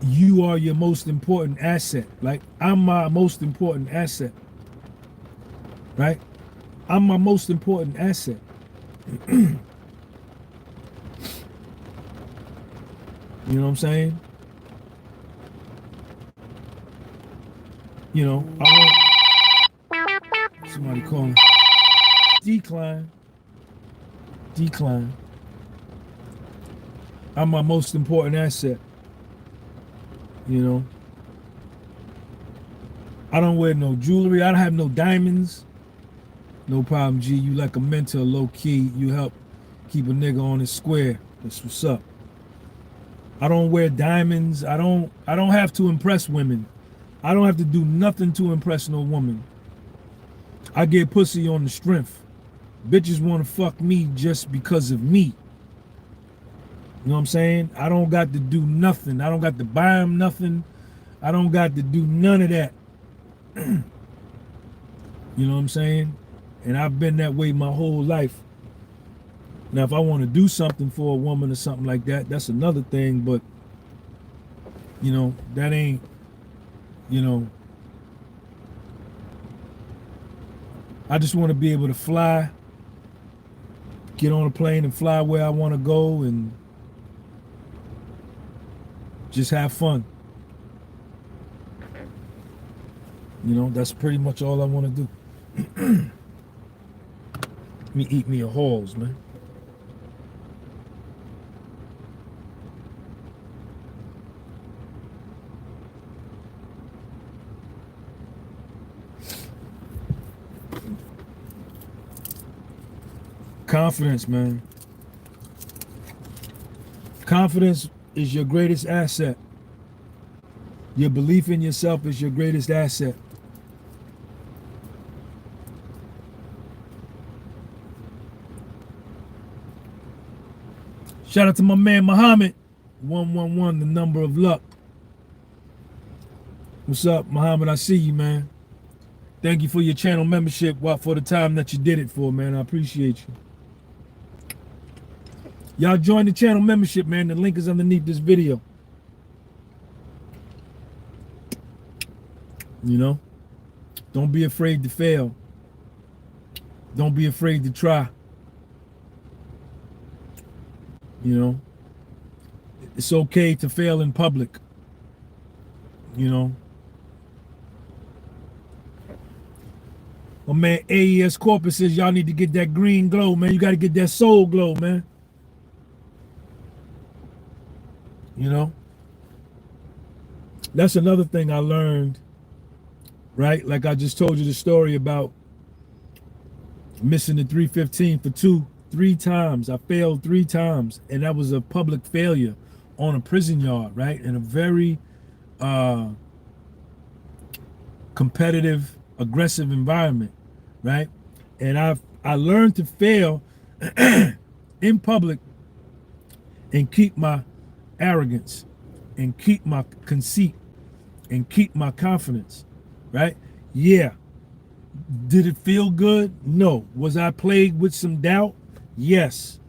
you are your most important asset. Like, I'm my most important asset. Right? I'm my most important asset. You know what I'm saying? You know, I want somebody calling. Decline. I'm my most important asset. You know, I don't wear no jewelry. I don't have no diamonds. No problem, G. You like a mentor, low key. You help keep a nigga on his square. That's what's up. I don't wear diamonds. I don't have to impress women. I don't have to do nothing to impress no woman. I get pussy on the strength. Bitches want to fuck me just because of me. You know what I'm saying? I don't got to do nothing. I don't got to buy them nothing. I don't got to do none of that. You know what I'm saying? And I've been that way my whole life. Now, if I want to do something for a woman or something like that, that's another thing. But, you know, that ain't, you know, I just want to be able to fly, get on a plane and fly where I want to go and just have fun. You know, that's pretty much all I want to do. Me eat me a Halls, man. Confidence, man. Confidence is your greatest asset. Your belief in yourself is your greatest asset. Shout out to my man Muhammad. 111, the number of luck. What's up, Muhammad? I see you, man. Thank you for your channel membership, for the time that you did it for, man. I appreciate you. Y'all join the channel membership, man. The link is underneath this video. You know, don't be afraid to fail. Don't be afraid to try. You know, it's okay to fail in public. You know, my man AES Corpus says y'all need to get that green glow, man. You got to get that soul glow, man. You know, that's another thing I learned, right? Like I just told you the story about missing the 315 for three times. I failed 3 times, and that was a public failure on a prison yard, right? In a very competitive, aggressive environment, right? And I learned to fail in public and keep my arrogance and keep my conceit and keep my confidence, right? Yeah. Did it feel good? No. Was I plagued with some doubt? Yes.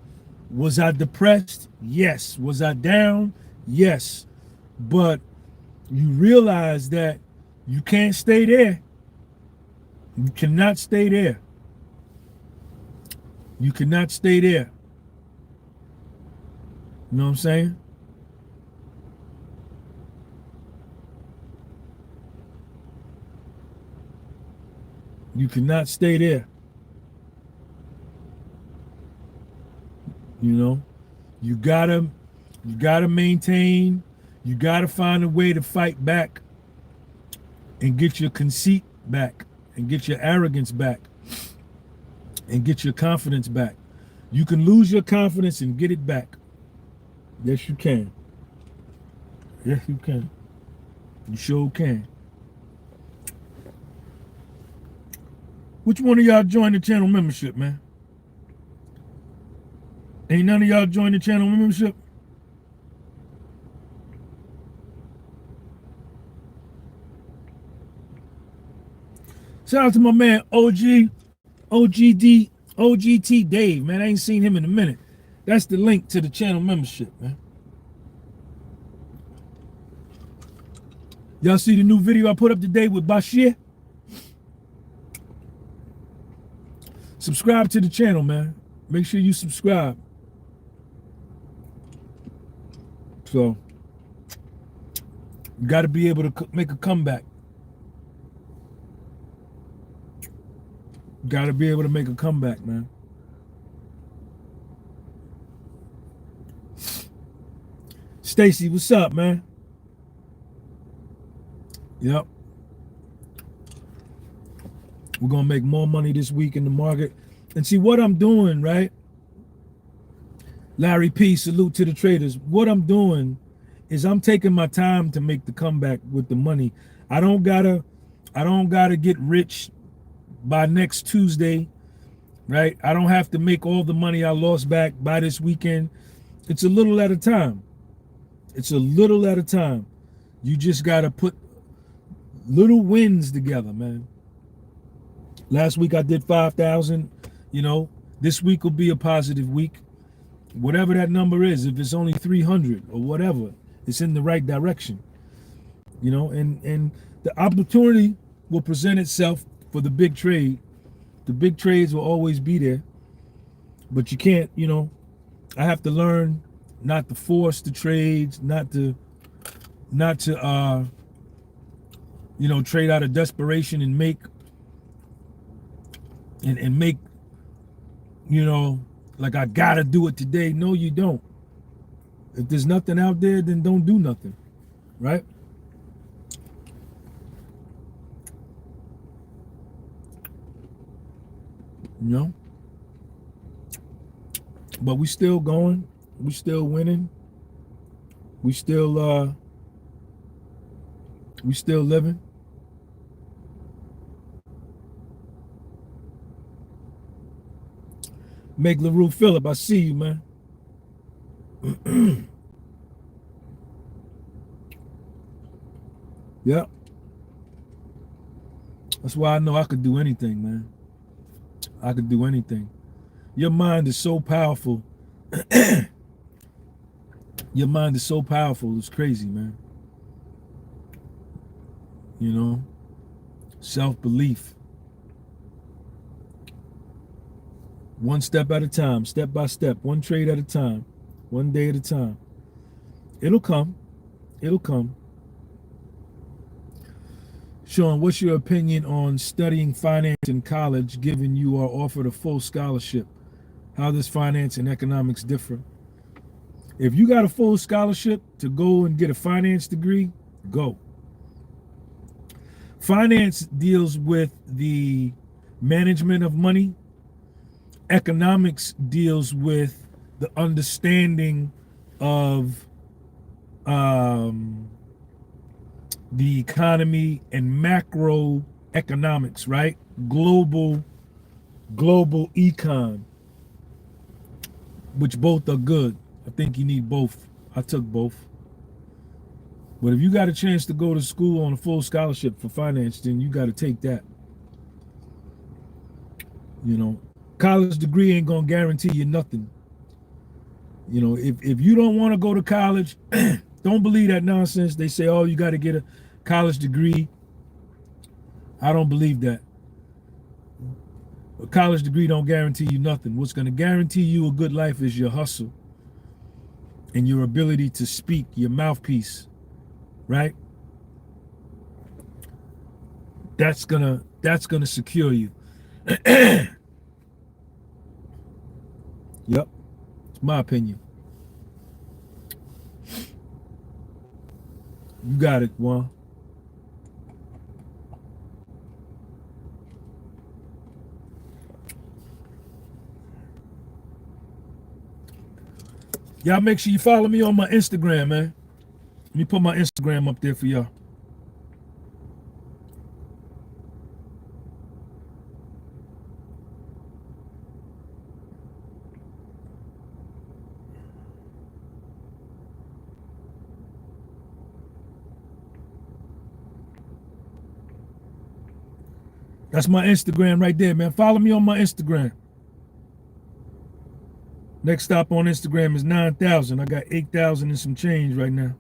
Was I depressed? Yes. Was I down? Yes. But you realize that you can't stay there. You cannot stay there. You cannot stay there. You know what I'm saying? You cannot stay there. You know, you gotta maintain, you gotta find a way to fight back and get your conceit back and get your arrogance back and get your confidence back. You can lose your confidence and get it back. Yes, you can. Yes, you can. You sure can. Which one of y'all joined the channel membership, man? Ain't none of y'all joined the channel membership? Shout out to my man OGT Dave, man. I ain't seen him in a minute. That's the link to the channel membership, man. Y'all see the new video I put up today with Bashir? Subscribe to the channel, man. Make sure you subscribe. So, you got to be able to make a comeback. Got to be able to make a comeback, man. Stacy, what's up, man? Yep. We're going to make more money this week in the market. And see what I'm doing, right? Larry P, salute to the traders. What I'm doing is I'm taking my time to make the comeback with the money. I don't gotta get rich by next Tuesday, right? I don't have to make all the money I lost back by this weekend. It's a little at a time. It's a little at a time. You just gotta put little wins together, man. Last week I did 5,000, you know, this week will be a positive week. Whatever that number is, if it's only 300 or whatever, it's in the right direction, you know, and the opportunity will present itself for the big trade. The big trades will always be there, but you can't, you know, I have to learn not to force the trades, not to you know, trade out of desperation and make, you know, like I gotta do it today. No, you don't. If there's nothing out there, then don't do nothing, right? You know? But we still going. We still winning. We still living. Make LaRue Phillip, I see you, man. Yeah. That's why I know I could do anything, man. I could do anything. Your mind is so powerful. Your mind is so powerful. It's crazy, man. You know, self-belief. One step at a time, step by step, one trade at a time. One day at a time. It'll come. It'll come. Sean, what's your opinion on studying finance in college given you are offered a full scholarship? How does finance and economics differ? If you got a full scholarship to go and get a finance degree, go. Finance deals with the management of money. Economics deals with the understanding of the economy and macroeconomics, right? Global econ, which both are good. I think you need both. I took both. But if you got a chance to go to school on a full scholarship for finance, then you got to take that. You know, college degree ain't gonna guarantee you nothing. You know, if you don't want to go to college, don't believe that nonsense. They say, oh, you got to get a college degree. I don't believe that. A college degree don't guarantee you nothing. What's going to guarantee you a good life is your hustle and your ability to speak, your mouthpiece, right? That's gonna secure you. Yep, it's my opinion. You got it, Juan. Y'all make sure you follow me on my Instagram, man. Let me put my Instagram up there for y'all. That's my Instagram right there, man. Follow me on my Instagram. Next stop on Instagram is 9,000. I got 8,000 and some change right now.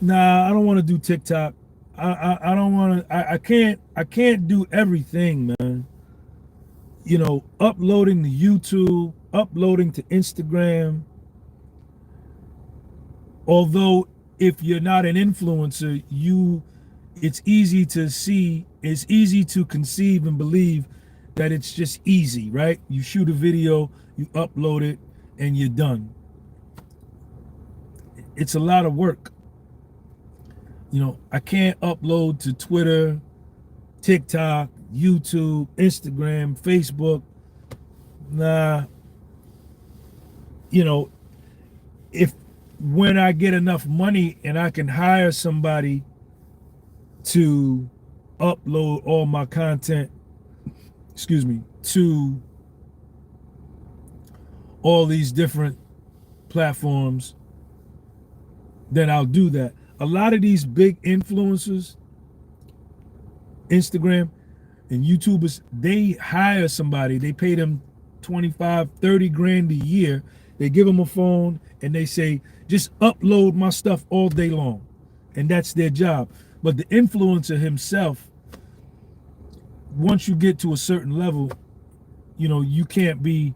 Nah, I don't want to do TikTok. I don't want to. I can't do everything, man. You know, uploading to YouTube, uploading to Instagram. Although if you're not an influencer, it's easy to see, it's easy to conceive and believe that it's just easy, right? You shoot a video, you upload it, and you're done. It's a lot of work. You know, I can't upload to Twitter, TikTok, YouTube, Instagram, Facebook. Nah. You know, when I get enough money and I can hire somebody to upload all my content, to all these different platforms, then I'll do that. A lot of these big influencers, Instagram and YouTubers, they hire somebody, they pay them 25, 30 grand a year. They give them a phone and they say, just upload my stuff all day long. And that's their job. But the influencer himself, once you get to a certain level, you know, you can't be,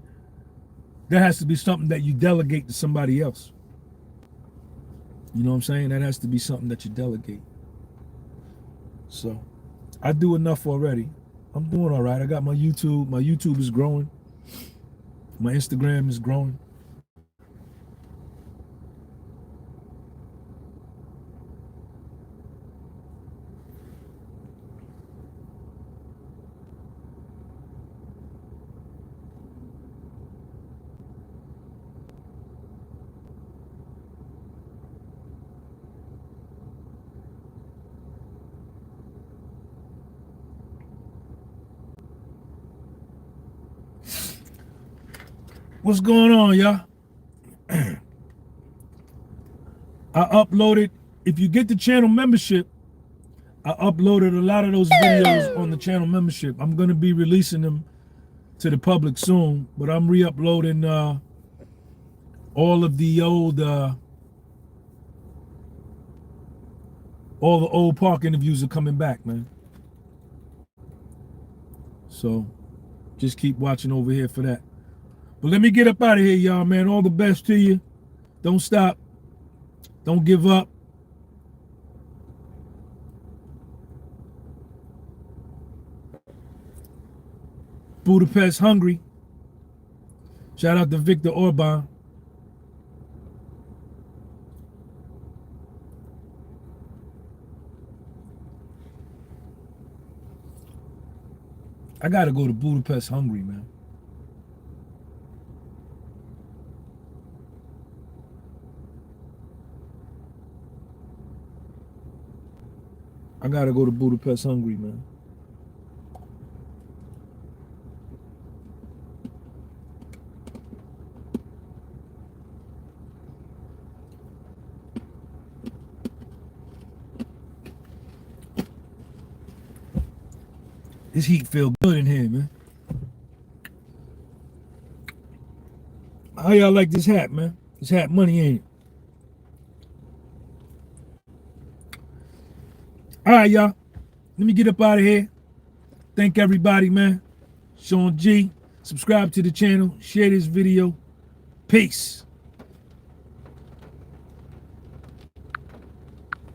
there has to be something that you delegate to somebody else. You know what I'm saying? That has to be something that you delegate. So I do enough already. I'm doing all right. I got my YouTube. My YouTube is growing. My Instagram is growing. What's going on, y'all? I uploaded, if you get the channel membership, I uploaded a lot of those videos on the channel membership. I'm going to be releasing them to the public soon, but I'm re-uploading all of the old all the old park interviews are coming back, man. So just keep watching over here for that. But let me get up out of here, y'all, man. All the best to you. Don't stop. Don't give up. Budapest hungry. Shout out to Victor Orban. I gotta go to Budapest hungry, man. I gotta go to Budapest hungry, man. This heat feel good in here, man. How y'all like this hat, man? This hat money, ain't it? All right, y'all. Let me get up out of here. Thank everybody, man. Sean G. Subscribe to the channel. Share this video. Peace.